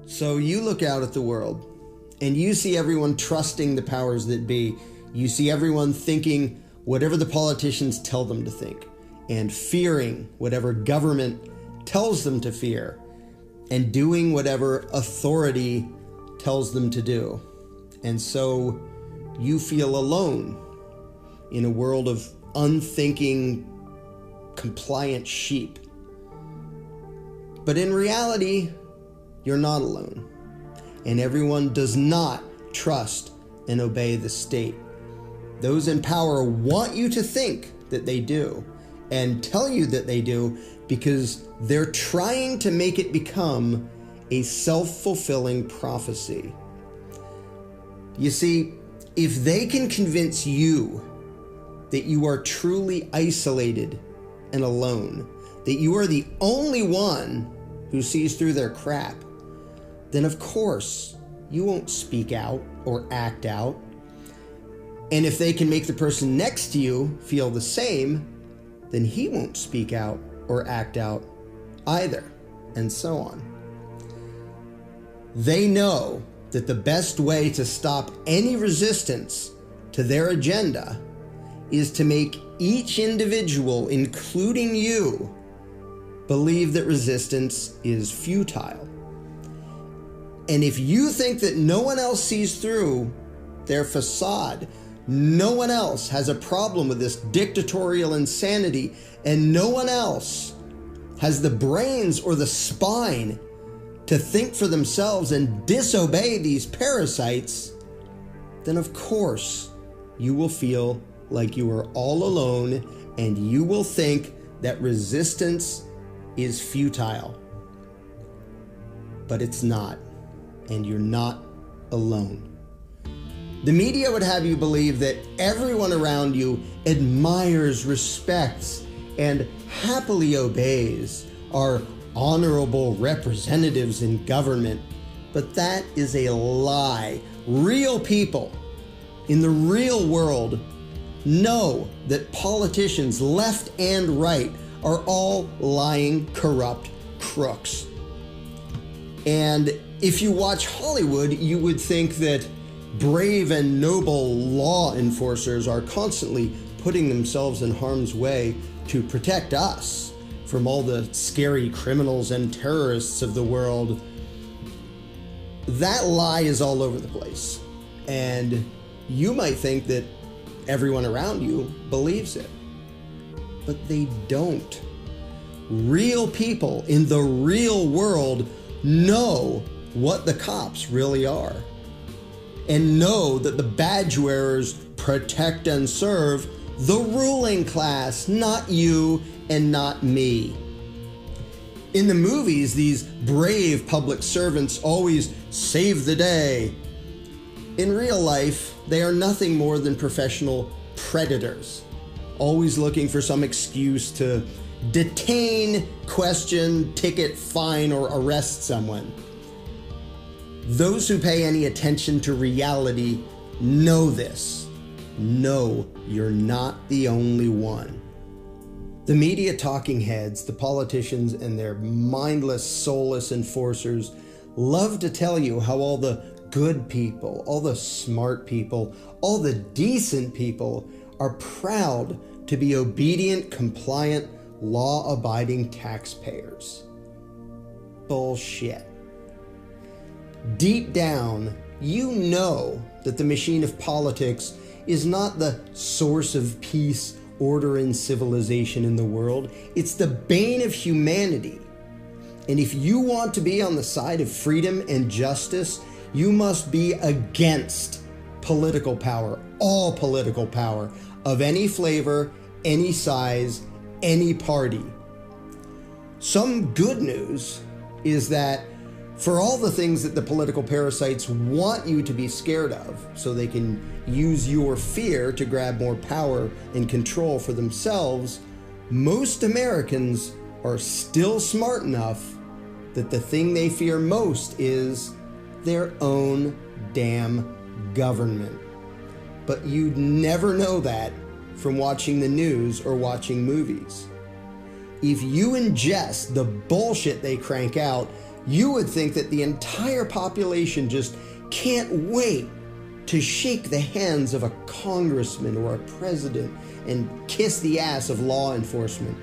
So you look out at the world and you see everyone trusting the powers that be. You see everyone thinking whatever the politicians tell them to think and fearing whatever government tells them to fear and doing whatever authority tells them to do. And so you feel alone in a world of unthinking, compliant sheep. But in reality, you're not alone. And everyone does not trust and obey the state. Those in power want you to think that they do and tell you that they do because they're trying to make it become a self-fulfilling prophecy. You see, if they can convince you that you are truly isolated and alone, that you are the only one who sees through their crap, then of course you won't speak out or act out. And if they can make the person next to you feel the same, then he won't speak out or act out either, and so on. They know that the best way to stop any resistance to their agenda is to make each individual, including you, believe that resistance is futile. And if you think that no one else sees through their facade, no one else has a problem with this dictatorial insanity, and no one else has the brains or the spine to think for themselves and disobey these parasites, then of course you will feel like you are all alone and you will think that resistance is futile. But it's not, and you're not alone. The media would have you believe that everyone around you admires, respects, and happily obeys our honorable representatives in government. But that is a lie. Real people in the real world know that politicians, left and right, are all lying, corrupt crooks. And if you watch Hollywood, you would think that brave and noble law enforcers are constantly putting themselves in harm's way to protect us from all the scary criminals and terrorists of the world. That lie is all over the place. And you might think that everyone around you believes it, but they don't. Real people in the real world know what the cops really are and know that the badge wearers protect and serve the ruling class, not you and not me. In the movies, these brave public servants always save the day. In real life, they are nothing more than professional predators, always looking for some excuse to detain, question, ticket, fine, or arrest someone. Those who pay any attention to reality know this. No, you're not the only one. The media talking heads, the politicians, and their mindless, soulless enforcers love to tell you how all the good people, all the smart people, all the decent people are proud to be obedient, compliant, law-abiding taxpayers. Bullshit. Deep down, you know that the machine of politics is not the source of peace, order, and civilization in the world. It's the bane of humanity. And if you want to be on the side of freedom and justice, you must be against political power, all political power, of any flavor, any size, any party. Some good news is that for all the things that the political parasites want you to be scared of, so they can use your fear to grab more power and control for themselves, most Americans are still smart enough that the thing they fear most is their own damn government. But you'd never know that from watching the news or watching movies. If you ingest the bullshit they crank out, you would think that the entire population just can't wait to shake the hands of a congressman or a president and kiss the ass of law enforcement.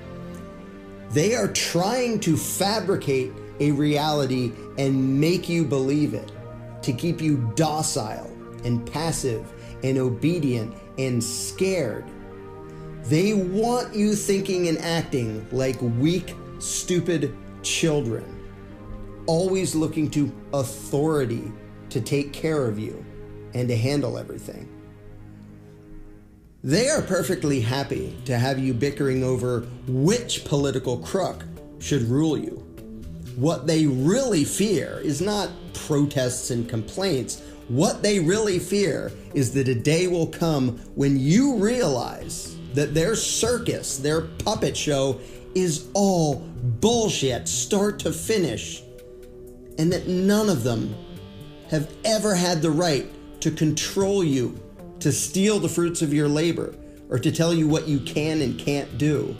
They are trying to fabricate a reality and make you believe it, to keep you docile and passive and obedient and scared. They want you thinking and acting like weak, stupid children, always looking to authority to take care of you and to handle everything. They are perfectly happy to have you bickering over which political crook should rule you. What they really fear is not protests and complaints. What they really fear is that a day will come when you realize that their circus, their puppet show, is all bullshit, start to finish, and that none of them have ever had the right to control you, to steal the fruits of your labor, or to tell you what you can and can't do.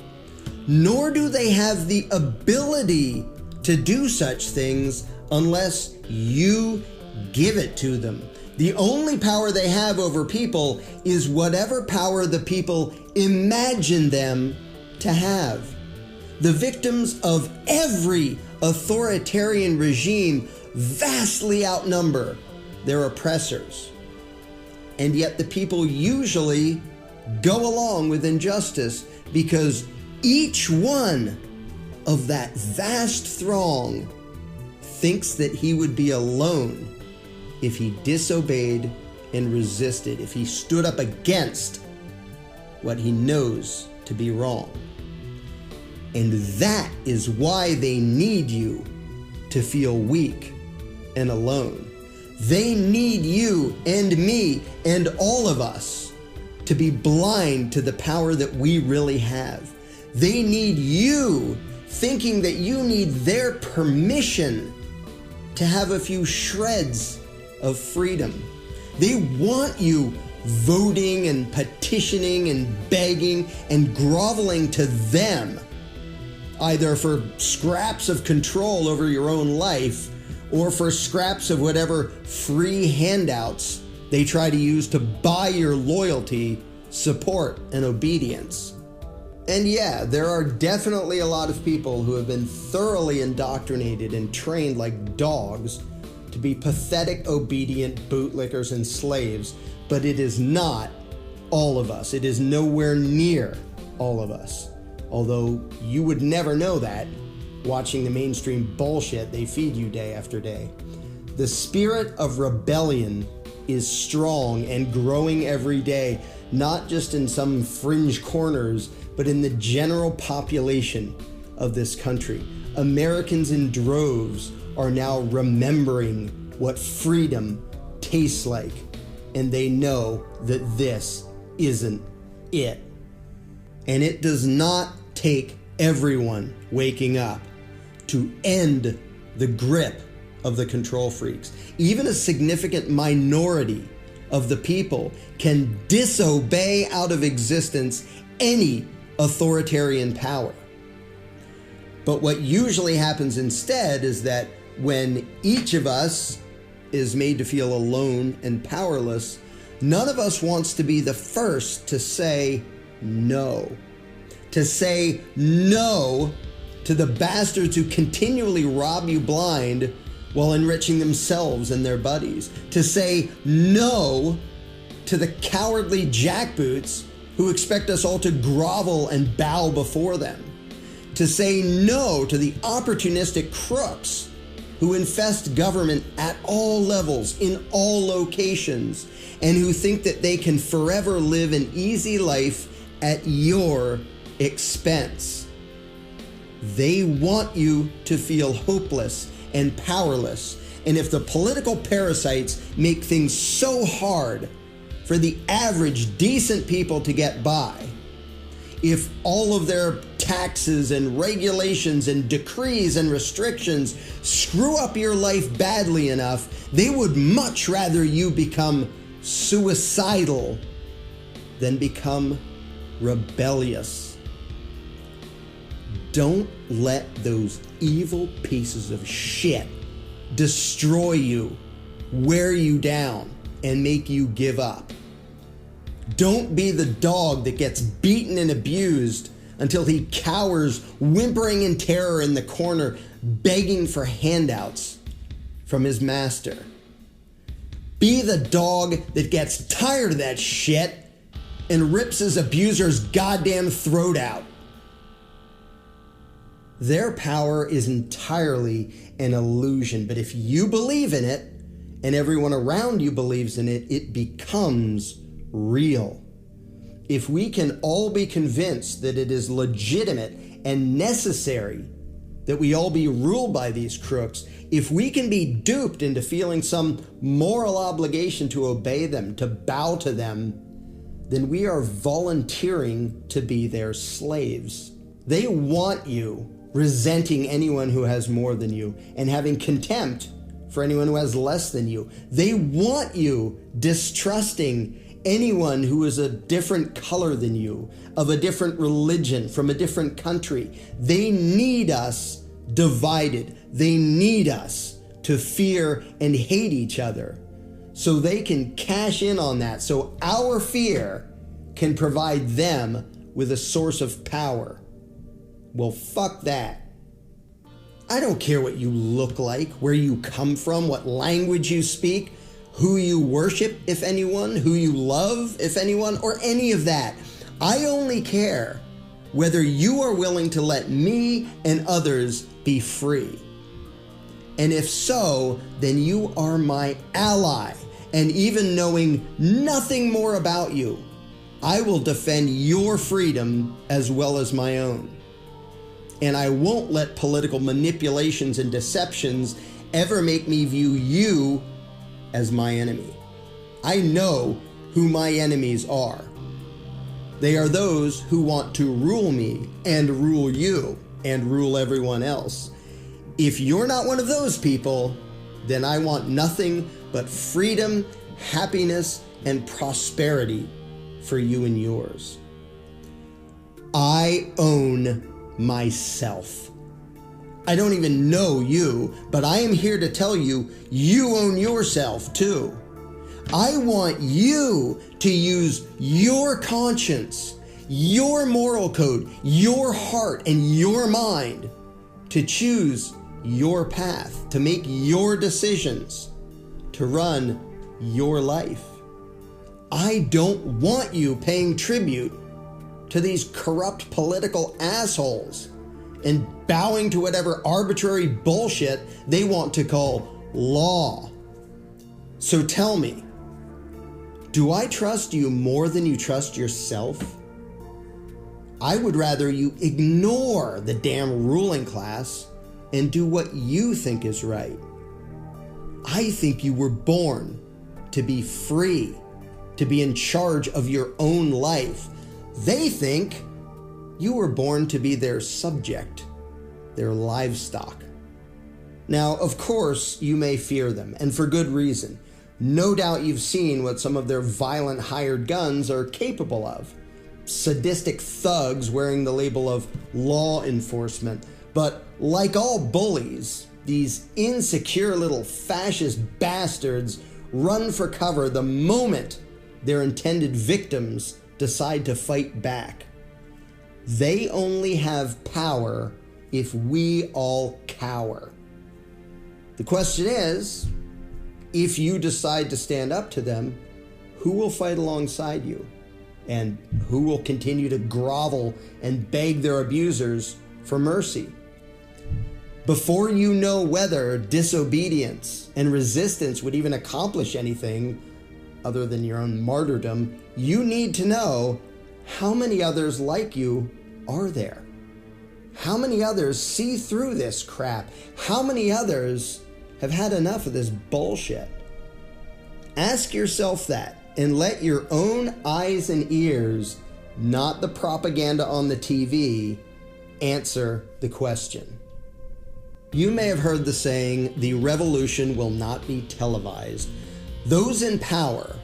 Nor do they have the ability to do such things unless you give it to them. The only power they have over people is whatever power the people imagine them to have. The victims of every authoritarian regime vastly outnumber their oppressors. And yet the people usually go along with injustice because each one of that vast throng thinks that he would be alone if he disobeyed and resisted, if he stood up against what he knows to be wrong. And that is why they need you to feel weak and alone. They need you and me and all of us to be blind to the power that we really have. They need you thinking that you need their permission to have a few shreds of freedom. They want you voting and petitioning and begging and groveling to them, either for scraps of control over your own life or for scraps of whatever free handouts they try to use to buy your loyalty, support, and obedience. And yeah, there are definitely a lot of people who have been thoroughly indoctrinated and trained like dogs to be pathetic, obedient bootlickers and slaves, but it is not all of us. It is nowhere near all of us. Although you would never know that watching the mainstream bullshit they feed you day after day. The spirit of rebellion is strong and growing every day, not just in some fringe corners, but in the general population of this country. Americans in droves are now remembering what freedom tastes like, and they know that this isn't it. And it does not take everyone waking up to end the grip of the control freaks. Even a significant minority of the people can disobey out of existence any authoritarian power. But what usually happens instead is that when each of us is made to feel alone and powerless, none of us wants to be the first to say no. To say no to the bastards who continually rob you blind while enriching themselves and their buddies. To say no to the cowardly jackboots who expect us all to grovel and bow before them. To say no to the opportunistic crooks who infest government at all levels, in all locations, and who think that they can forever live an easy life at your expense. They want you to feel hopeless and powerless. And if the political parasites make things so hard for the average decent people to get by, if all of their taxes and regulations and decrees and restrictions screw up your life badly enough, they would much rather you become suicidal than become rebellious. Don't let those evil pieces of shit destroy you, wear you down, and make you give up. Don't be the dog that gets beaten and abused until he cowers, whimpering in terror in the corner, begging for handouts from his master. Be the dog that gets tired of that shit and rips his abuser's goddamn throat out. Their power is entirely an illusion, but if you believe in it and everyone around you believes in it, it becomes real. If we can all be convinced that it is legitimate and necessary that we all be ruled by these crooks, if we can be duped into feeling some moral obligation to obey them, to bow to them, then we are volunteering to be their slaves. They want you resenting anyone who has more than you and having contempt for anyone who has less than you. They want you distrusting anyone who is a different color than you, of a different religion, from a different country. They need us divided. They need us to fear and hate each other so they can cash in on that, so our fear can provide them with a source of power. Well, fuck that. I don't care what you look like, where you come from, what language you speak, who you worship, if anyone, who you love, if anyone, or any of that. I only care whether you are willing to let me and others be free. And if so, then you are my ally. And even knowing nothing more about you, I will defend your freedom as well as my own. And I won't let political manipulations and deceptions ever make me view you as my enemy. I know who my enemies are. They are those who want to rule me and rule you and rule everyone else. If you're not one of those people, then I want nothing but freedom, happiness, and prosperity for you and yours. I own myself. I don't even know you, but I am here to tell you, you own yourself too. I want you to use your conscience, your moral code, your heart, and your mind to choose your path, to make your decisions, to run your life. I don't want you paying tribute to these corrupt political assholes and bowing to whatever arbitrary bullshit they want to call law. So tell me, do I trust you more than you trust yourself? I would rather you ignore the damn ruling class and do what you think is right. I think you were born to be free, to be in charge of your own life. They think you were born to be their subject, their livestock. Now, of course, you may fear them, and for good reason. No doubt you've seen what some of their violent hired guns are capable of. Sadistic thugs wearing the label of law enforcement. But like all bullies, these insecure little fascist bastards run for cover the moment their intended victims decide to fight back. They only have power if we all cower. The question is, if you decide to stand up to them, who will fight alongside you? And who will continue to grovel and beg their abusers for mercy? Before you know whether disobedience and resistance would even accomplish anything other than your own martyrdom, you need to know how many others like you are there. How many others see through this crap? How many others have had enough of this bullshit? Ask yourself that and let your own eyes and ears, not the propaganda on the TV, answer the question. You may have heard the saying, the revolution will not be televised. Those in power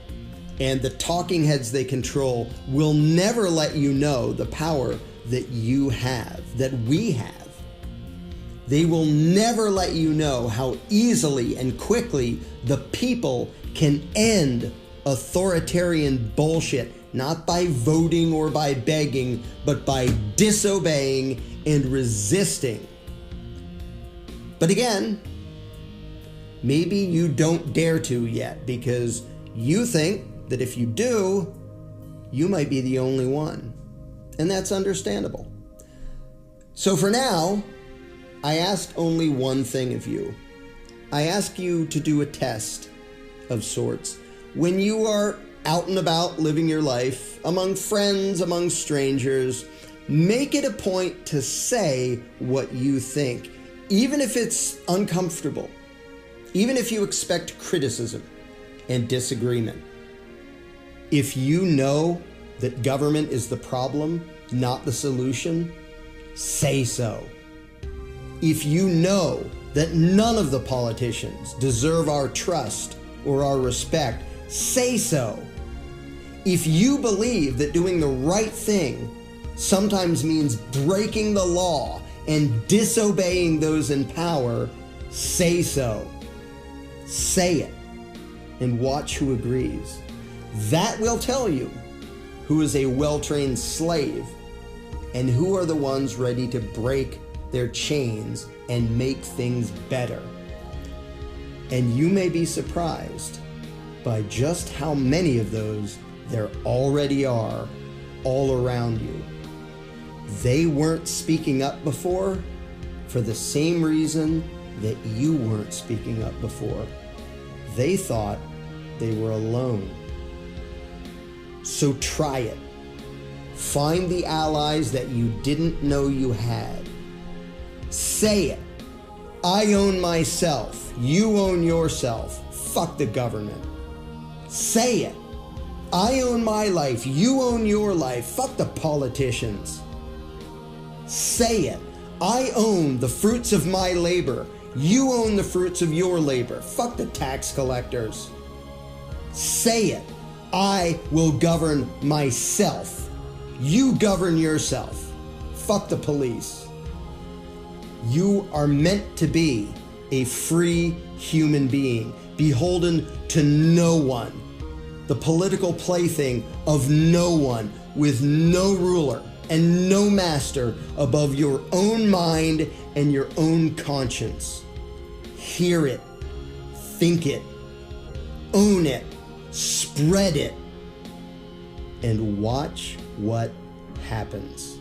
and the talking heads they control will never let you know the power that you have. that we have. They will never let you know how easily and quickly the people can end authoritarian bullshit, not by voting or by begging, but by disobeying and resisting. But again, maybe you don't dare to yet because you think that if you do, you might be the only one. And that's understandable. So for now, I ask only one thing of you. I ask you to do a test of sorts. When you are out and about living your life, among friends, among strangers, make it a point to say what you think, even if it's uncomfortable, even if you expect criticism and disagreement. If you know that government is the problem, not the solution, say so. If you know that none of the politicians deserve our trust or our respect, say so. If you believe that doing the right thing sometimes means breaking the law and disobeying those in power, say so. Say it and watch who agrees. That will tell you who is a well-trained slave and who are the ones ready to break their chains and make things better. And you may be surprised by just how many of those there already are all around you. They weren't speaking up before for the same reason that you weren't speaking up before. They thought they were alone. So try it. Find the allies that you didn't know you had. Say it. I own myself. You own yourself. Fuck the government. Say it. I own my life. You own your life. Fuck the politicians. Say it. I own the fruits of my labor. You own the fruits of your labor. Fuck the tax collectors. Say it. I will govern myself. You govern yourself. Fuck the police. You are meant to be a free human being, beholden to no one, the political plaything of no one, with no ruler and no master above your own mind and your own conscience. Hear it, think it, own it, spread it, and watch what happens.